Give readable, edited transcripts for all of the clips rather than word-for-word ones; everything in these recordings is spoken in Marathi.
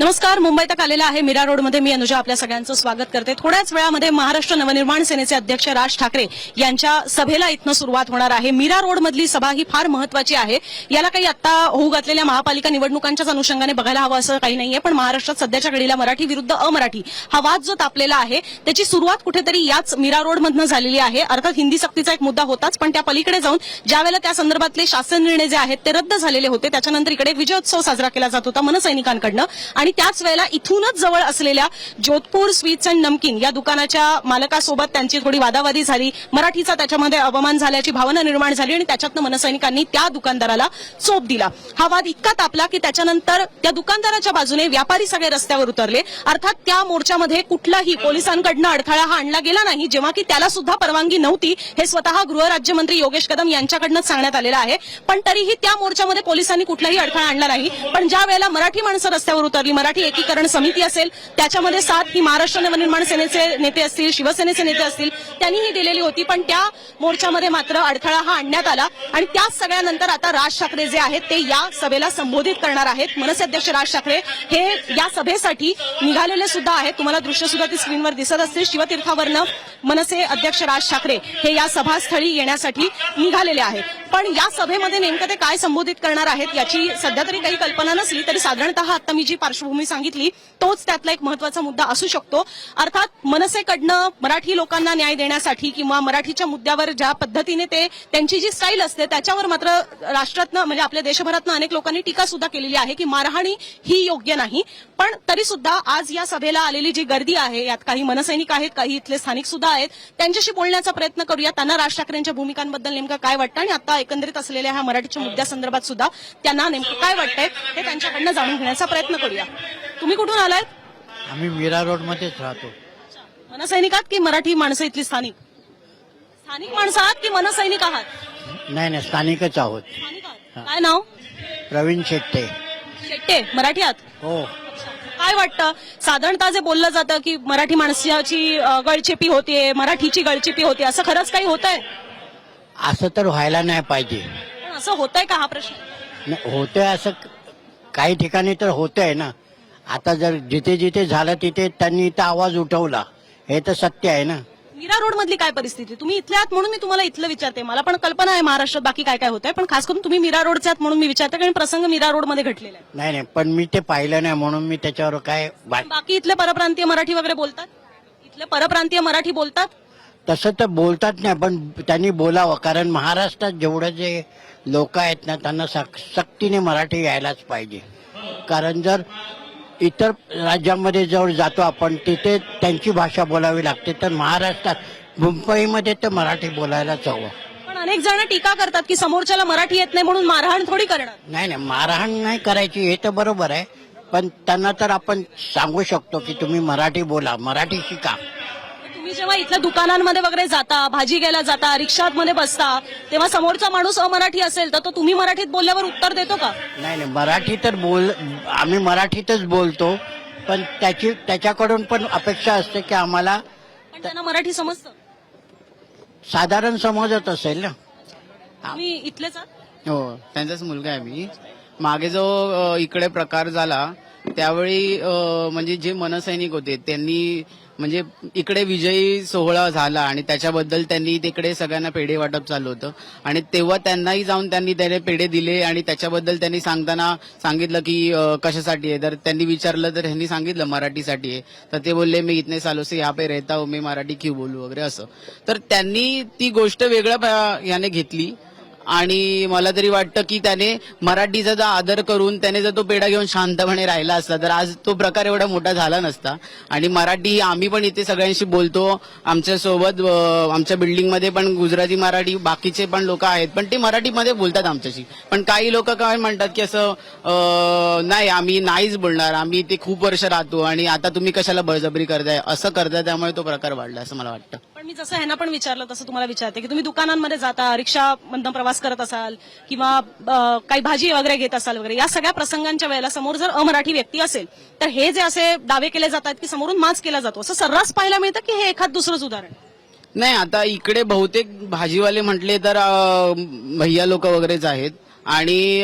नमस्कार. मुंबई तक आलेला आहे मीरा रोडमध्ये मी अनुजा आपल्या सगळ्यांचं स्वागत करते. थोड्याच वेळामध्ये महाराष्ट्र नवनिर्माण सेनेचे अध्यक्ष राज ठाकरे यांच्या सभेला इथनं सुरुवात होणार आहे. मीरा रोडमधली सभा ही फार महत्वाची आहे. याला काही आता होऊ घातलेल्या महापालिका निवडणुकांच्याच अनुषंगाने बघायला हवं असं काही नाहीये, पण महाराष्ट्रात सध्याच्या घडीला मराठी विरुद्ध अमराठी हा वाद जो तापलेला आहे त्याची सुरुवात कुठेतरी याच मीरा रोडमधनं झालेली आहे. अर्थात हिंदी सक्तीचा एक मुद्दा होताच, पण त्या पलीकडे जाऊन ज्यावेळेला त्या संदर्भातले शासन निर्णय जे आहेत ते रद्द झालेले होते, त्याच्यानंतर इकडे विजयोत्सव साजरा केला जात होता मनसैनिकांकडनं. आणि त्याच वेळेला इथूनच जवळ असलेल्या जोधपूर स्वीट्स अँड नमकीन या दुकानाच्या मालकासोबत त्यांची थोडी वादावादी झाली. मराठीचा त्याच्यामध्ये अपमान झाल्याची भावना निर्माण झाली आणि त्याच्यातनं मनसैनिकांनी त्या दुकानदाराला चोप दिला. हा वाद इतका तापला की त्याच्यानंतर त्या दुकानदाराच्या बाजूने व्यापारी सगळे रस्त्यावर उतरले. अर्थात त्या मोर्चामध्ये कुठलाही पोलिसांकडनं अडथळा हा आणला गेला नाही, जेव्हा की त्याला सुद्धा परवानगी नव्हती. हे स्वतः गृहराज्यमंत्री योगेश कदम यांच्याकडनं सांगण्यात आलेलं आहे. पण तरीही त्या मोर्चामध्ये पोलिसांनी कुठलाही अडथळा आणला नाही. पण ज्या वेळेला मराठी माणसं रस्त्यावर उतरली, मराठी एकीकरण समिती असेल त्याच्यामध्ये साथ ही महाराष्ट्र नवनिर्माण सेनेचे नेते असतील, शिवसेनेचे नेते असतील, त्यांनीही दिलेली होती. पण त्या मोर्चामध्ये मात्र अडथळा हा आणण्यात आला. आणि त्याच सगळ्यानंतर आता राज ठाकरे जे आहेत ते या सभेला संबोधित करणार आहेत. मनसे अध्यक्ष राज ठाकरे हे या सभेसाठी निघालेले सुद्धा आहेत. तुम्हाला दृश्य सुद्धा ती स्क्रीनवर दिसत असतील. शिवतीर्थावरनं मनसे अध्यक्ष राज ठाकरे हे या सभास्थळी येण्यासाठी निघालेले आहेत. पण या सभेमध्ये नेमकं ते काय संबोधित करणार आहेत याची सध्या तरी काही कल्पना नसली तरी साधारणतः आता मी जी पार्श्वभूमी सांगितली तोच त्यातला एक महत्वाचा मुद्दा असू शकतो. अर्थात मनसेकडनं मराठी लोकांना न्याय देण्यासाठी किंवा मराठीच्या मुद्द्यावर ज्या पद्धतीने ते त्यांची जी स्टाईल असते त्याच्यावर मात्र राष्ट्रातनं म्हणजे आपल्या देशभरातनं अनेक लोकांनी टीका सुद्धा केलेली आहे की मारहाणी ही योग्य नाही. पण तरी सुद्धा आज या सभेला आलेली जी गर्दी आहे यात काही मनसैनिक आहेत, काही इथले स्थानिक सुद्धा आहेत. त्यांच्याशी बोलण्याचा प्रयत्न करूया. त्यांना राज ठाकरेंच्या भूमिकांबद्दल नेमकं काय वाटतं आणि आता एकंदरीत असलेल्या ह्या मराठीच्या मुद्द्यासंदर्भात सुद्धा त्यांना नेमकं काय वाटतंय हे त्यांच्याकडनं जाणून घेण्याचा प्रयत्न करूया. तुम्ही कुठून आलात? आम्ही मीरा रोड मध्येच राहतो. मनसैनिक आहात की मराठी माणसं इथली स्थानिक? स्थानिक माणसं आहात की मनसैनिक आहात? नाही नाही, स्थानिकच आहोत. स्थानिक आहात. काय नाव? प्रवीण शेट्टे. शेट्टे. मराठी आहात? हो. काय वाटतं साधारणतः जे बोललं जातं की मराठी माणसाची गळचेपी होतीये, मराठीची गळचेपी होते, असं खरंच काही होतंय? असं तर व्हायला नाही पाहिजे. पण असं होतंय का हा प्रश्न? होतंय असं काही ठिकाणी तर होतंय ना. आता जर जिथे जिथे झालं तिथे त्यांनी इथं आवाज उठवला, हे तर सत्य आहे ना. मीरा रोड मधली काय परिस्थिती? तुम्ही इथले आहात म्हणून मी तुम्हाला इथलं विचारते. मला पण कल्पना आहे महाराष्ट्रात बाकी काय काय होतंय, पण खास करून तुम्ही मीरा रोडचे आहात म्हणून मी विचारते, कारण प्रसंग मीरा रोड मध्ये घडलेला आहे. नाही नाही, पण मी ते पाहिलं नाही म्हणून मी त्याच्यावर काय बाकी इथले परप्रांतीय मराठी वगैरे बोलतात? इथले परप्रांतीय मराठी बोलतात? तसं तर बोलतात नाही, पण त्यांनी बोलावं. कारण महाराष्ट्रात जेवढं जे लोक आहेत ना त्यांना सक्तीने मराठी यायलाच पाहिजे. कारण जर इतर राज्यांमध्ये जवळ जातो आपण तिथे त्यांची भाषा बोलावी लागते, तर महाराष्ट्रात मुंबईमध्ये तर मराठी बोलायलाच हवं. पण अनेक जण टीका करतात की समोरच्याला मराठी येत नाही म्हणून मारहाण थोडी करणार. नाही नाही, मारहाण नाही करायची हे तर बरोबर आहे, पण त्यांना तर आपण सांगू शकतो की तुम्ही मराठी बोला, मराठी शिका. तुम्ही जेव्हा इथल्या दुकानांमध्ये वगैरे जाता, भाजी घ्यायला जाता, रिक्षामध्ये बसता, तेव्हा समोरचा माणूस अमराठी असेल तर तो तुम्ही मराठीत बोलल्यावर उत्तर देतो का? नाही नाही, मराठी तर आम्ही मराठीतच बोलतो, पण त्याच्याकडून पण अपेक्षा असते की आम्हाला पण त्यांना मराठी समजतं? साधारण समजत असेल ना. तुम्ही इथलेच आहात? हो, त्यांचाच मुलगा आहे मी. मागे जो इकडे प्रकार झाला त्यावेळी म्हणजे जे मनसैनिक होते त्यांनी म्हणजे इकडे विजयी सोहळा झाला आणि त्याच्याबद्दल त्यांनी तिकडे सगळ्यांना पेढे वाटप चालू होतं आणि तेव्हा त्यांनाही जाऊन त्यांनी पेढे दिले आणि त्याच्याबद्दल त्यांनी सांगताना सांगितलं की कशासाठी आहे. तर त्यांनी विचारलं तर ह्यांनी सांगितलं मराठीसाठी आहे. तर ते बोलले मी इतने सालों से यहाँ पे रहता हूँ, मी मराठी क्यों बोलू वगैरे असं. तर त्यांनी ती गोष्ट वेगळ्या याने घेतली आणि मला तरी वाटतं की त्याने मराठीचा जर आदर करून त्याने जर तो पेढा घेऊन शांतपणे राहिला असता तर आज तो प्रकार एवढा मोठा झाला नसता. आणि मराठी आम्ही पण इथे सगळ्यांशी बोलतो. आमच्या सोबत आमच्या बिल्डिंगमध्ये पण गुजराती मराठी बाकीचे पण लोक आहेत, पण ते मराठीमध्ये बोलतात आमच्याशी. पण काही लोक काय म्हणतात की असं नाही, आम्ही नाहीच बोलणार, आम्ही इथे खूप वर्ष राहतो आणि आता तुम्ही कशाला बळजबरी करताय, असं करताय. त्यामुळे तो प्रकार वाढला असं मला वाटतं. पण मी जसं ह्यांना पण विचारलं तसं तुम्हाला विचारते की तुम्ही दुकानांमध्ये जाता, रिक्षामधनं प्रवास करत असाल किंवा काही भाजी वगैरे घेत असाल वगैरे, या सगळ्या प्रसंगांच्या वेळेला समोर जर अमराठी व्यक्ती असेल तर हे जे असे दावे केले जातात की समोरून माच केला जातो, असं सर्रास पाहायला मिळतं की हे एखाद दुसरंच उदाहरण? नाही, आता इकडे बहुतेक भाजीवाले म्हटले तर भैया लोक वगैरेच आहेत आणि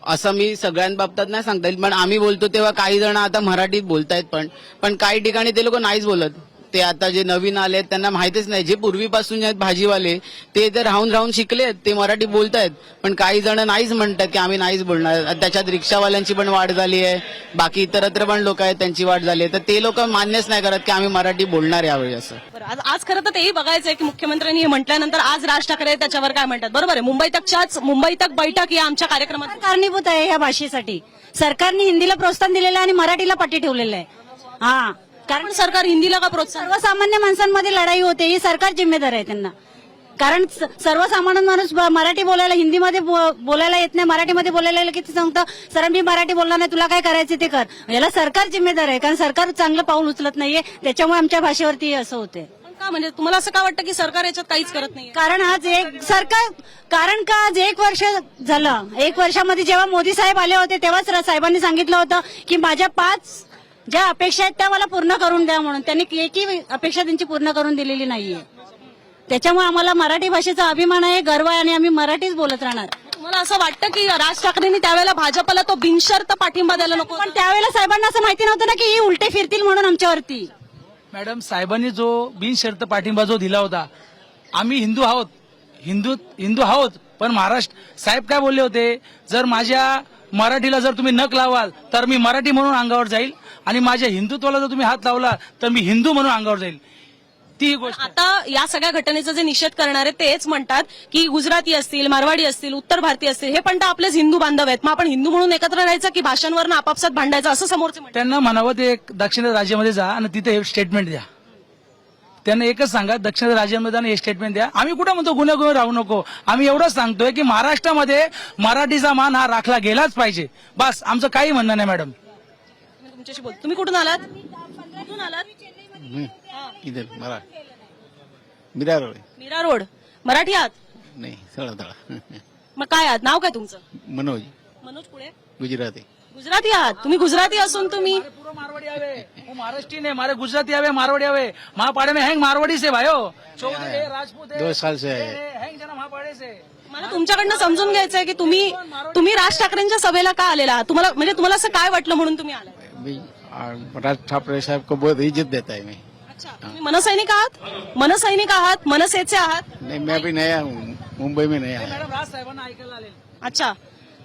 असं मी सगळ्यांबाबतीत नाही सांगता येईल, पण आम्ही बोलतो तेव्हा काही जण आता मराठीत बोलतायत, पण काही ठिकाणी ते लोक नाहीच बोलत. ते आता जे नवीन आले त्यांना माहितीच नाही. जे पूर्वीपासून जे आहेत भाजीवाले ते तर राहून शिकलेत, ते मराठी बोलतायत, पण काही जण नाहीच म्हणतात की आम्ही नाहीच बोलणार. त्याच्यात रिक्षावाल्यांची पण वाढ झाली आहे, बाकी इतरत्र पण लोक आहेत त्यांची वाढ झाली आहे. तर ते लोक मान्यच नाही करत की आम्ही मराठी बोलणार यावेळी असं. बरं, आज खरं तर तेही बघायचंय की मुख्यमंत्र्यांनी हे म्हटल्यानंतर आज राज ठाकरे त्याच्यावर काय म्हणतात. बरोबर आहे, मुंबई तक बैठक या आमच्या कार्यक्रमात कारणीभूत आहे या भाषेसाठी. सरकारने हिंदीला प्रोत्साहन दिलेलं आहे आणि मराठीला पट्टी ठेवलेलं आहे. हा, कारण कारण सरकार हिंदीला का प्रोत्साहन. सर्वसामान्य माणसांमध्ये लढाई होते, ही सरकार जिम्मेदार आहे त्यांना. कारण सर्वसामान्य माणूस मराठी बोलायला, हिंदीमध्ये बोलायला येत नाही, मराठीमध्ये बोलायला येईल की ते सांगतं सर मी मराठी बोलणार नाही, तुला काय करायचं ते कर. याला सरकार जिम्मेदार आहे, कारण सरकार चांगलं पाऊल उचलत नाहीये, त्याच्यामुळे आमच्या भाषेवरती असं होते. पण का म्हणजे तुम्हाला असं का वाटतं की सरकार याच्यात काहीच करत नाही. कारण आज 1 वर्ष झालं. 1 वर्षामध्ये जेव्हा मोदी साहेब आले होते तेव्हाच साहेबांनी सांगितलं होतं की माझ्या 5 ज्या अपेक्षा आहेत त्या मला पूर्ण करून द्या म्हणून. त्यांनी एकही अपेक्षा त्यांची पूर्ण करून दिलेली नाहीये. त्याच्यामुळे आम्हाला मराठी भाषेचा अभिमान आहे, गर्व आहे आणि आम्ही मराठीच बोलत राहणार. तुम्हाला असं वाटतं की राज ठाकरेंनी त्यावेळेला भाजपला तो बिनशर्त पाठिंबा द्यायला नको. पण त्यावेळेला साहेबांना असं माहिती नव्हतं ना की ही उलटे फिरतील म्हणून आमच्यावरती. मॅडम, साहेबांनी जो बिनशर्त पाठिंबा जो दिला होता, आम्ही हिंदू आहोत, पण महाराष्ट्र साहेब काय बोलले होते, जर माझ्या मराठीला जर तुम्ही नख लावाल तर मी मराठी म्हणून अंगावर जाईल, आणि माझ्या हिंदुत्वाला जर तुम्ही हात लावला तर मी हिंदू म्हणून अंगावर जाईल. ती गोष्ट आता या सगळ्या घटनेचा जे निषेध करणारे तेच म्हणतात की गुजराती असतील, मारवाडी असतील, उत्तर भारतीय असतील, हे पण तर आपलेच हिंदू बांधव आहेत. मग आपण हिंदू म्हणून एकत्र राहायचं की भाषांवरनं आपापसात भांडायचं, असं समोरचे म्हणतात. त्यांना म्हणावं ते एक दक्षिण राज्यामध्ये जा आणि तिथे हे स्टेटमेंट द्या. त्यांना एकच सांगा, दक्षिण राज्यांमध्ये जाऊन हे स्टेटमेंट द्या. आम्ही कुठं म्हणतो गुन्हे राहू नको, आम्ही एवढंच सांगतोय की महाराष्ट्रामध्ये मराठीचा मान हा राखला गेलाच पाहिजे. बस, आमचं काही म्हणणं नाही. मॅडम, मी तुमच्याशी बोलतो. तुम्ही कुठून आलात? कुठून आलात? इधर मीरा रोड मीरा रोड. मराठी आहात? नहीं थोड़ा मग काय आहात? नाव काय तुमचं? मनोज मनोज पुढे. गुजराती गुजराती आहात तुम्ही? गुजराती असून तुम्ही पूरा मारवाड़ी आवे, वो महाराष्ट्रीयन है, मारे गुजराती आवे, मारवाड़ी आवे. महापाड़े में हैंग मारवाड़ी से भाइयों, चौधरी है, राजपूत है, 2 साल से आए. हैंग जना महापाड़े से. मला तुमच्याकडनं समजून घ्यायचंय की तुम्ही राज ठाकरेंच्या सभेला का आलेला आहात? तुम्हाला असं काय वाटलं म्हणून तुम्ही आलात? राज ठाकरे साहब को बहुत इज्जत देता है मैं. अच्छा, तुम्ही मनसैनिक आहात? मनसेचे आहात? नहीं, मैं अभी नया हूँ, मुंबई में नया है. मॅडम, राज साहेबांना ऐकायला आले. अच्छा,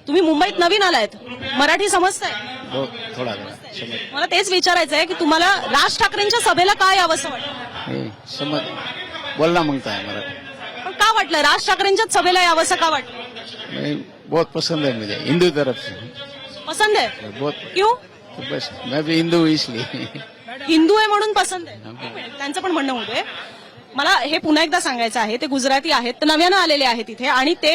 तुम्ही मुंबईत नवीन आलायत, मराठी समजताय? बहुत थोड़ा समझ मला तेच विचारायचं आहे की तुम्हाला राज ठाकरेंच्या सभेला काय यावंसं वाटतं? नहीं, समझ बोलना मांगता है मराठी. पण का वाटलं राज ठाकरेंच्याच सभेला यावंसं का वाटलं? नहीं, बहुत पसंद है मुझे, हिंदू तरफ से पसंद आहे? बहुत. क्यों? तो बस मैं भी हिंदू हूँ इसलिए. हिंदू आहे म्हणून पसंत आहे. त्यांचं पण म्हणणं होते. मला हे पुन्हा एकदा सांगायचं आहे, ते गुजराती आहेत, तर नव्यानं आलेले आहेत इथे आणि ते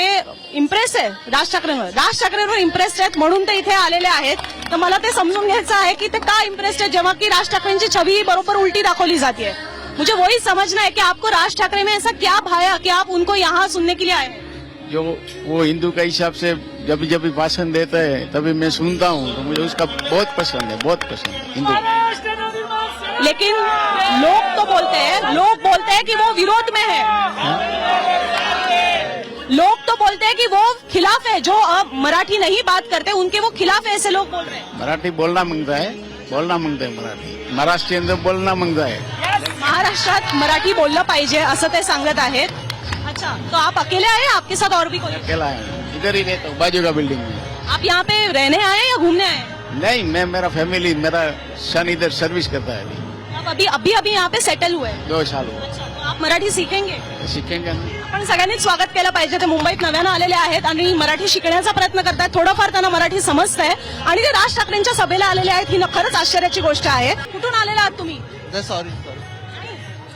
इम्प्रेस आहे राज ठाकरेंवर इम्प्रेस्ड आहेत म्हणून ते इथे आलेले आहेत. तर मला ते समजून घ्यायचं आहे की ते का इम्प्रेस्ड आहे, जेव्हा की राज ठाकरेंची छवि बरोबर उलटी दाखवली जाती है. मुझे वही समझना है कि आपको राज ठाकरे में ऐसा क्या भाया कि आप उनको यहाँ सुनने के लिए आए? जो वो हिंदू के हिसाब से जब जब भी भाषण देता है तभी मैं सुनता हूँ, तो मुझे उसका बहुत पसंद है हिंदू. लेकिन लोग बोलते हैं कि वो विरोध में है. लोग तो बोलते हैं कि वो खिलाफ है, जो अब मराठी नहीं बात करते उनके वो खिलाफ है, ऐसे लोग बोल रहे हैं. मराठी बोलना मांगता है मराठी. महाराष्ट्र के अंदर बोलना मांगता है. महाराष्ट्रात मराठी बोललं पाहिजे असं ते सांगत आहेत. अच्छा, तो आप अकेले आए, आपके साथ और भी कोई? अकेला है, इधर ही रहता हूँ, बाजू का बिल्डिंग में. आप यहाँ पे रहने आए या घूमने आए? नहीं, मेरा सन इधर सर्विस करता है. आप अभी यहाँ पे सेटल हुए? 2 साल हुए. अच्छा, तो आप मराठी सीखेंगे? शिकेंगे ना. आपण सगळ्यांनीच स्वागत केलं पाहिजे. ते मुंबईत नव्यानं आलेले आहेत आणि मराठी शिकण्याचा प्रयत्न करतात. थोडंफार त्यांना मराठी समजतंय आणि ते राज ठाकरेंच्या सभेला आलेले आहेत. ही खरंच आश्चर्याची गोष्ट आहे. कुठून आलेले आहात तुम्ही? सॉरी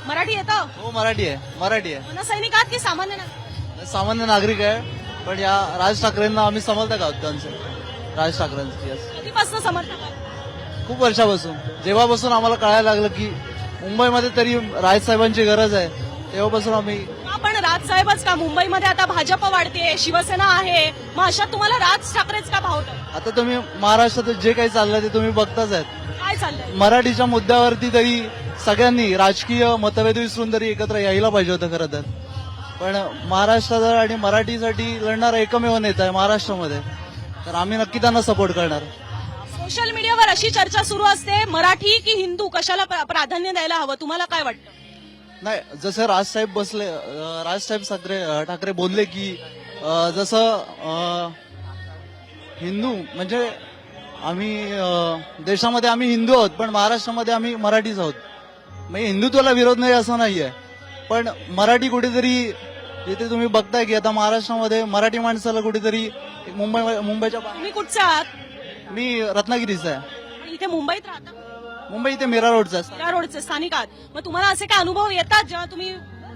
मराठी येतं? हो, मराठी आहे. मनसैनिक आहात की सामान्य नागरिक? सामान्य नागरिक आहे, पण या राज ठाकरेंना आम्ही समर्थक आहोत. त्यांचं राज ठाकरेंचं yes. कधीपासून समर्थक आहात? खूप वर्षापासून, जेव्हापासून आम्हाला कळायला लागलं की मुंबईमध्ये तरी राजसाहेबांची गरज आहे, तेव्हापासून आम्ही. आपण राजसाहेबच का? मुंबईमध्ये आता भाजप वाढते, शिवसेना आहे, मग अशात तुम्हाला राज ठाकरेच का भावतात? आता तुम्ही महाराष्ट्रात जे काही चाललंय ते तुम्ही बघताच आहेत. काय चाललंय? मराठीच्या मुद्द्यावरती तरी सगळ्यांनी राजकीय मतभेद विसरून तरी एकत्र यायला पाहिजे होतं खरं तर. पण महाराष्ट्राचा आणि मराठीसाठी लढणारा एकमेव नेता आहे महाराष्ट्रामध्ये, तर आम्ही नक्की त्यांना सपोर्ट करणार. सोशल मीडियावर अशी चर्चा सुरू असते, मराठी की हिंदू कशाला प्राधान्य द्यायला हवं, तुम्हाला काय वाटतं? नाही, जसे राजसाहेब ठाकरे बोलले की जसं हिंदू म्हणजे आम्ही देशामध्ये आम्ही हिंदू आहोत, पण महाराष्ट्रामध्ये आम्ही मराठीच आहोत. म्हणजे हिंदुत्वाला विरोध नाही असं नाहीये, पण मराठी कुठेतरी जिथे तुम्ही बघताय की आता महाराष्ट्रामध्ये मराठी माणसाला कुठेतरी मुंबईच्या तुम्ही कुठचे आहात? मी रत्नागिरीचा आहे. इथे मुंबईत राहता? मुंबई इथे मीरा रोडचा आहे. मीरा रोडचे स्थानिक आहात. मग तुम्हाला असे काय अनुभव येतात जेव्हा तुम्ही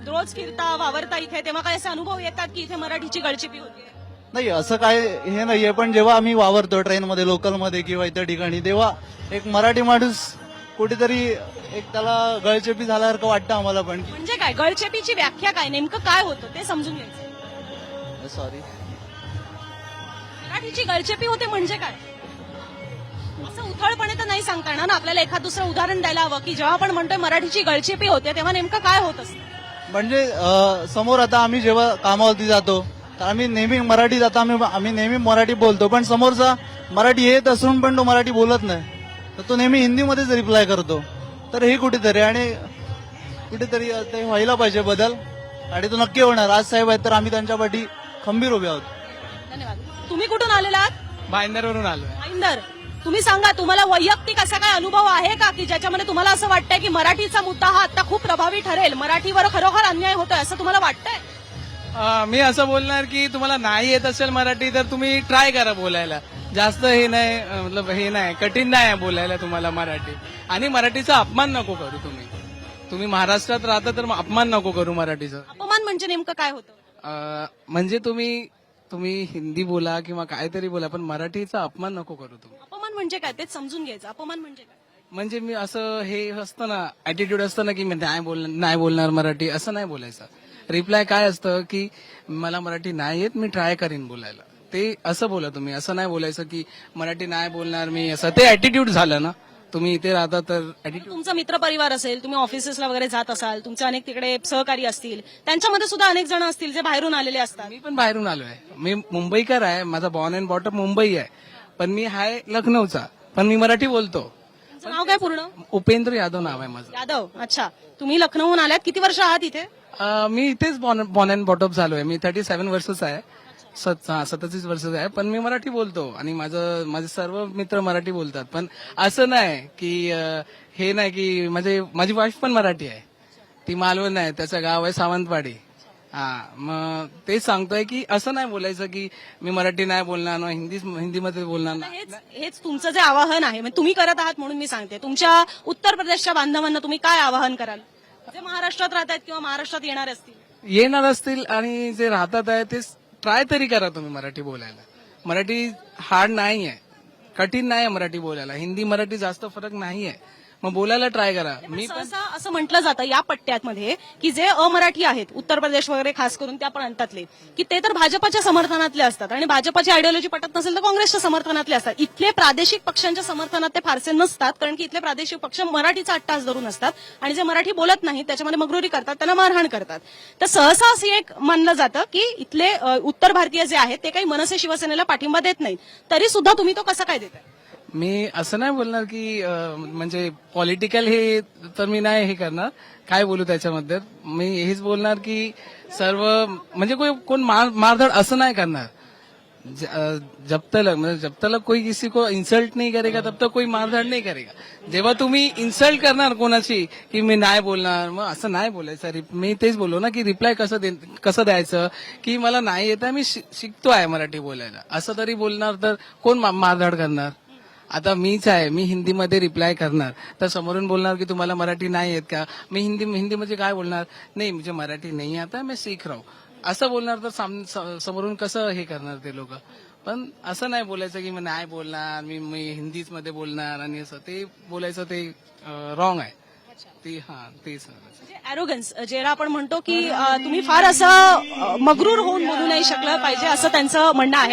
रोज फिरता वावरता इथे, तेव्हा काय असे अनुभव येतात की इथे मराठीची गळचिपी होते? नाही, असं काय हे नाहीये, पण जेव्हा आम्ही वावरतो ट्रेनमध्ये, लोकलमध्ये किंवा इतर ठिकाणी, तेव्हा एक मराठी माणूस कुठेतरी एक त्याला गळचेपी झाल्यासारखं वाटतं आम्हाला पण. म्हणजे काय गळचेपीची व्याख्या काय, नेमकं काय होतं ते समजून घ्यायचं. सॉरी, मराठीची गळचेपी होते म्हणजे काय? असं उथळपणे तर नाही सांगता येणार ना. आपल्याला एखाद दुसरं उदाहरण द्यायला हवं की जेव्हा आपण म्हणतोय मराठीची गळचेपी होते तेव्हा नेमकं काय होत असतं. म्हणजे समोर आता आम्ही जेव्हा कामावरती जातो तर आम्ही नेहमी मराठी जातो, आम्ही नेहमी मराठी बोलतो, पण समोरचा मराठी येत असून पण तो मराठी बोलत नाही, तर तो नेहमी हिंदीमध्येच रिप्लाय करतो. तर हे कुठेतरी ते व्हायला पाहिजे बदल, आणि तो नक्की होणार. राजसाहेब आहेत तर आम्ही त्यांच्या पाठी खंबीर उभे आहोत. धन्यवाद. तुम्ही कुठून आलेला आहात? भाईंदरवरून आलोय. भाईंदर. तुम्ही सांगा, तुम्हाला वैयक्तिक असा काय अनुभव आहे का की ज्याच्यामध्ये तुम्हाला असं वाटतंय की मराठीचा मुद्दा हा आता खूप प्रभावी ठरेल, मराठीवर खरोखर अन्याय होतोय असं तुम्हाला वाटतंय? मी असं बोलणार की तुम्हाला नाही येत असेल मराठी तर तुम्ही ट्राय करा बोलायला. जास्त हे नाही, मतलब हे नाही, कठीण नाही बोलायला तुम्हाला मराठी. आणि मराठीचा अपमान नको करू तुम्ही महाराष्ट्रात राहता तर अपमान नको करू मराठीचा. अपमान म्हणजे नेमकं काय होतं? म्हणजे तुम्ही हिंदी बोला किंवा काहीतरी बोला, पण मराठीचा अपमान नको करू तुम्ही. अपमान म्हणजे काय तेच समजून घ्यायचं. अपमान म्हणजे काय? म्हणजे मी असं हे असतं ना, ऍटिट्यूड असतं ना की मी नाही बोलणार मराठी, असं नाही बोलायचं. रिप्लाय काय असतं की मला मराठी नाही येत, मी ट्राय करीन बोलायला, ते असं बोला तुम्ही. असं नाही बोलायचं की मराठी नाही बोलणार मी, असं ते ऍटिट्यूड झालं ना. तुम्ही इथे राहता तर ऍटिट्यूड. तुमचा मित्र परिवार असेल, तुम्ही ऑफिसेसला वगैरे जात असाल, तुमचे अनेक तिकडे सहकारी असतील, त्यांच्यामध्ये सुद्धा अनेक जण असतील जे बाहेरून आलेले असतात. मी पण बाहेरून आलोय. मी मुंबईकर आहे, माझा बॉर्न अँड बॉटम मुंबई आहे, पण मी आहे लखनौचा, पण मी मराठी बोलतो. तुमचं नाव काय पूर्ण? उपेंद्र यादव नाव आहे माझं. यादव. अच्छा. तुम्ही लखनौहून आल्यात, किती वर्ष आहात इथे? मी इथेच बॉर्न अँड बॉटम झालोय. मी 37 वर्षाचा आहे, 37 वर्षाचा आहे, पण मी मराठी बोलतो आणि माझे सर्व मित्र मराठी बोलतात. पण असं नाही की हे नाही की माझी वाईफ पण मराठी आहे, ती मालवण आहे, त्याचं गाव आहे सावंतवाडी. मग तेच सांगतोय की असं नाही बोलायचं की मी मराठी नाही बोलणार ना, हिंदीमध्ये बोलणार ना. हेच तुमचं जे आवाहन आहे, म्हणजे तुम्ही करत आहात म्हणून मी सांगते, तुमच्या उत्तर प्रदेशच्या बांधवांना तुम्ही काय आवाहन कराल जे महाराष्ट्रात राहत आहेत किंवा महाराष्ट्रात येणार असतील? आणि जे राहतात आहे ते ट्राय तरी करा तुम्ही मराठी बोलायला. मराठी हार्ड नाही आहे, कठीण नाही आहे मराठी बोलायला. हिंदी मराठी जास्त फरक नाही आहे, मग बोलायला ट्राय करा. मी सहसा असं म्हटलं जातं या पट्ट्यामध्ये की जे अमराठी आहेत, उत्तर प्रदेश वगैरे खास करून त्या प्रांतातले, की ते तर भाजपच्या समर्थनातले असतात आणि भाजपची आयडियोलॉजी पटत नसेल तर काँग्रेसच्या समर्थनातले असतात. इथले प्रादेशिक पक्षांच्या समर्थनात ते फारसे नसतात, कारण की इथले प्रादेशिक पक्ष मराठीचा अट्टास धरून असतात आणि जे मराठी बोलत नाहीत त्याच्यामध्ये मगरुरी करतात, त्यांना मारहाण करतात. तर सहसा असं एक मानलं जातं की इथले उत्तर भारतीय जे आहेत ते काही मनसे शिवसेनेला पाठिंबा देत नाहीत, तरी सुद्धा तुम्ही तो कसा काय देताय? मी असं नाही बोलणार की म्हणजे पॉलिटिकल हे तर मी नाही हे करणार, काय बोलू त्याच्यामध्ये. मी हेच बोलणार की सर्व म्हणजे कोण मारधड असं नाही करणार. जब तक कोई किसी को इन्सल्ट नहीं करेगा तब तक कोई मारधाड नहीं करेगा. जेव्हा तुम्ही इन्सल्ट करणार कोणाची की मी नाही बोलणार, मग असं नाही बोलायचं. मी तेच बोललो ना की रिप्लाय कसं द्यायचं की मला नाही येत आहे, मी शिकतो आहे मराठी बोलायला, असं तरी बोलणार तर कोण मारधाड करणार. आता मीच आहे, मी हिंदीमध्ये रिप्लाय करणार तर समोरून बोलणार की तुम्हाला मराठी नाही येत का. मी हिंदीमध्ये काय बोलणार, नाही मुझे मराठी नहीं आता, मैं सीख रहा हूं, असं बोलणार तर समोरून कसं हे करणार ते लोक. पण असं नाही बोलायचं की मी नाही बोलणार, मी हिंदीच मध्ये बोलणार आणि असं ते बोलायचं ते रॉंग आहे. तेच अॅरोगन्स ज्याला आपण म्हणतो की तुम्ही फार असं मगरूर होऊन बोलू नाही शकलं पाहिजे असं त्यांचं म्हणणं आहे.